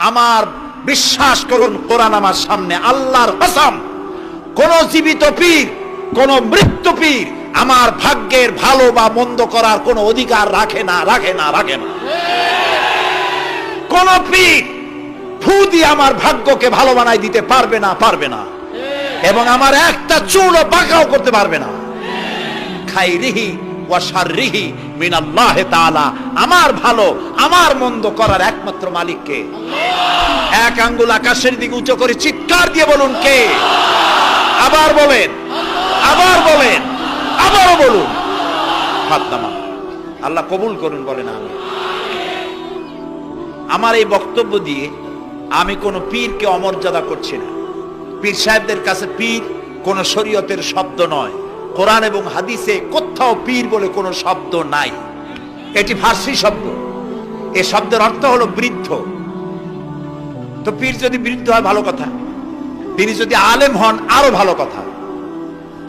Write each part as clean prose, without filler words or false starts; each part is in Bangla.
আমার বিশ্বাস করুন, কোরআন আমার সামনে, আল্লাহর কসম, কোন জীবিত পীর, কোন মৃত্যু পীর আমার ভাগ্যের ভালো বা মন্দ করার কোন অধিকার রাখে না। কোন পীর ফু দিয়ে আমার ভাগ্যকে ভালো বানাই দিতে পারবে না, এবং আমার একটা চুলও বাঁকাও করতে পারবে না। খাইরিহি ওয়া শাররিহি মিনাল্লাহি তাআলা। আমার ভালো আমার মন্দ করার একমাত্র মালিক কে? এক আঙ্গুল আকাশের দিকে উঁচু করে চিৎকার দিয়ে বলুন, কে? আবার বলেন, আবারও বলুন। হাত নামান। আল্লাহ কবুল করুন, বলেন আমিন। আমার এই বক্তব্য দিয়ে আমি কোন পীরকে অমর্যাদা করছি না। পীর সাহেবদের কাছে পীর কোন শরীয়তের শব্দ নয়। কোরআন এবং হাদিসে কোথাও পীর বলে কোন শব্দ নাই। এটি ফার্সি শব্দ। এই শব্দের অর্থ হলো বৃদ্ধ। তো পীর যদি বৃদ্ধ হয় ভালো কথা, তিনি যদি আলেম হন আরো ভালো কথা।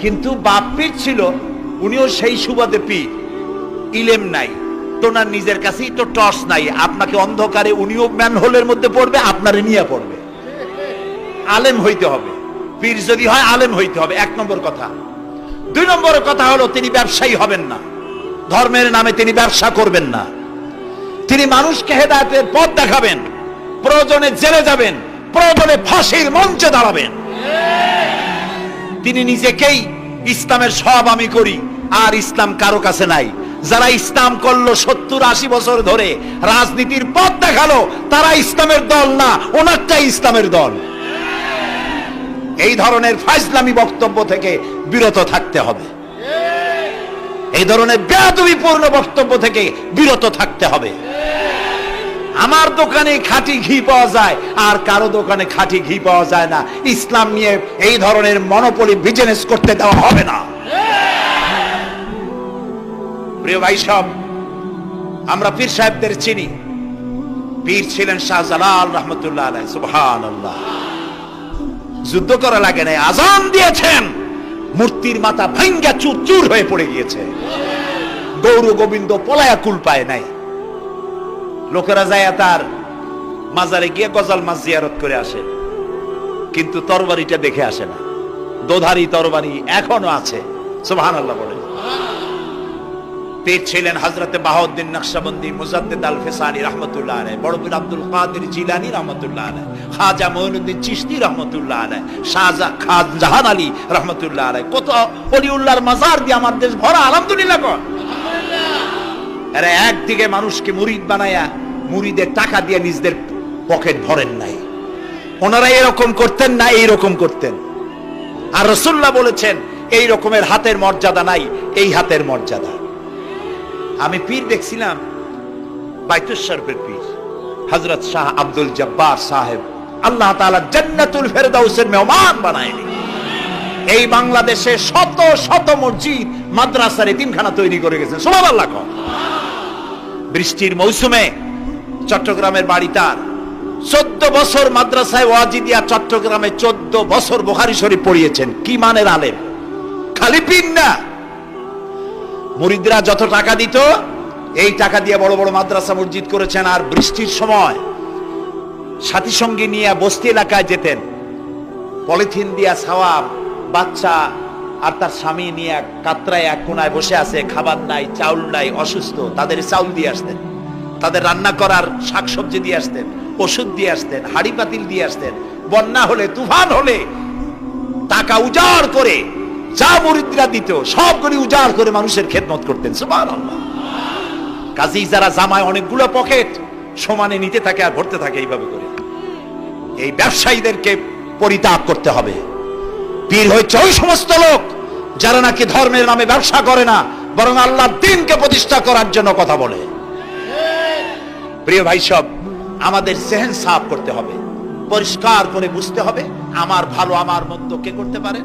কিন্তু বাপ পীর ছিল, উনিও সেই সুবাদে পীর। ইলেম নাই, তোনার নিজের কাছেই তো টর্চ নাই। আপনাকে অন্ধকারে উনিও ম্যানহোলের মধ্যে পড়বে, আপনারে নিয়ে পড়বে। আলেম হইতে হবে, পীর যদি হয় আলেম হইতে হবে, এক নম্বর কথা। দুই নম্বর কথা হলো তিনি ব্যবসায়ী হবেন না। ধর্মের নামে তিনি ব্যবসা করবেন না। তিনি মানুষকে হেদায়েতের পথ দেখাবেন। প্রয়োজনে জেলে যাবেন, প্রয়োজনে ফাঁসির মঞ্চে দাঁড়াবেন। তিনি নিজেকেই ইসলামের সব আমি করি, আর ইসলাম কারো কাছে নাই। যারা ইসলাম করলো 70-80 বছর ধরে, রাজনীতির পথ দেখালো, তারা ইসলামের দল না, ওনারটাই ইসলামের দল। এই ধরনের ফাজলামি বক্তব্য থেকে বিরত থাকতে হবে। এই ধরনের বেয়াদবিপূর্ণ বক্তব্য থেকে বিরত থাকতে হবে। আমার দোকানে খাঁটি ঘি পাওয়া যায়, আর কারো দোকানে খাঁটি ঘি পাওয়া যায় না। ইসলাম নিয়ে এই ধরনের মনোপলি বিজনেস করতে দেওয়া হবে না। প্রিয় ভাই সব, আমরা পীর সাহেবদের চিনি। পীর ছিলেন শাহজালাল রহমতুল্লাহ আলাইহি। সুবহানাল্লাহ। যুদ্ধ করা লাগে নাই, আজান দিয়েছেন, মূর্তির মাথা ভাঙ্গা চুর চুর হয়ে পড়ে গিয়েছে। গৌর গোবিন্দ পলায়া কুল পায় নাই। লোকেরা যায় তার মাজারে গিয়ে গজাল মাছ জিয়ারত করে আসে, কিন্তু তরবারিটা দেখে আসে না। দোধারি তরবারি এখনো আছে। সুবহানাল্লাহ বলে। পীর ছিলেন হযরতে বাহাউদ্দিন নকশবন্দি, মুজাদ্দিদ আল ফিসানি রাহমাতুল্লাহ আলাইহি, বড় পীর আব্দুল কাদের জিলানী রাহমাতুল্লাহ আলাইহি, খাজা মঈনুদ্দিন চিশতি রাহমাতুল্লাহ আলাইহি, শাহজাহান আলী রাহমাতুল্লাহ আলাইহি। কত ওলিউল্লাহর মাজার দিয়ে আমার দেশ ভরা। আলহামদুলিল্লাহ কর। আরে একদিকে মানুষকে মুরিদ বানায়া মুরিদের টাকা দিয়ে নিজেদের পকেট ভরেন নাই। ওনারা এরকম করতেন না, এইরকম করতেন। আর রাসূলুল্লাহ বলেছেন, এই রকমের হাতের মর্যাদা নাই, এই হাতের মর্যাদা। আমি পীর দেখছিলাম, বাইতুল শরফের পীর হযরত শাহ আব্দুল জব্বার সাহেব, আল্লাহ তাআলা জান্নাতুল ফেরদাউসের মেহমান বানায়নি। এই বাংলাদেশে শত শত মসজিদ, মাদ্রাসার এতিমখানা তৈরি করে গেছেন। সুবহানাল্লাহ। বৃষ্টির মৌসুমে চট্টগ্রামের বাড়ি তার, 14 বছর মাদ্রাসায় ওয়াজিদিয়া চট্টগ্রামে 14 বছর বুখারী শরীফ পড়িয়েছেন। কি মানের আলেম! খালি পীর না, মুরিদরা যত টাকা দিত, এই টাকা দিয়ে বড় বড় মাদ্রাসা মসজিদ করেছেন। আর বৃষ্টির সময় সাথী সঙ্গী নিয়ে বস্তি এলাকায় যেতেন। পলিথিন দিয়া ছাওয়া, বাচ্চা আর তার স্বামী নিয়ে কাতরায় এক কোনায় বসে আছে, খাবার নাই, চাউল নাই, অসুস্থ। তাদের চাউল দিয়ে আসতেন, তাদের রান্না করার শাকসবজি দিয়ে আসতেন, ওষুধ দিয়ে আসতেন, হাড়ি পাতিল দিয়ে আসতেন। বন্যা হলে, তুফান হলে টাকা উজাড় করে যা মুরিদরা দিত সবগুলি উজাড় করে মানুষের খেদমত করতেন। সুবহানাল্লাহ। কাজী যারা জামায় অনেকগুলো পকেট সমানে নিতে থাকে আর ভরতে থাকে, এইভাবে করে এই ব্যবসায়ীদেরকে পরিত্যাগ করতে হবে। পীর হচ্ছে ওই সমস্ত লোক যারা নাকি ধর্মের নামে ব্যবসা করে না, বরং আল্লাহর দ্বীনকে প্রতিষ্ঠা করার জন্য কথা বলে। প্রিয় ভাই সব, আমাদের জেহেন সাফ করতে হবে, পরিষ্কার করে বুঝতে হবে আমার ভালো আমার মন্দ কে করতে পারে।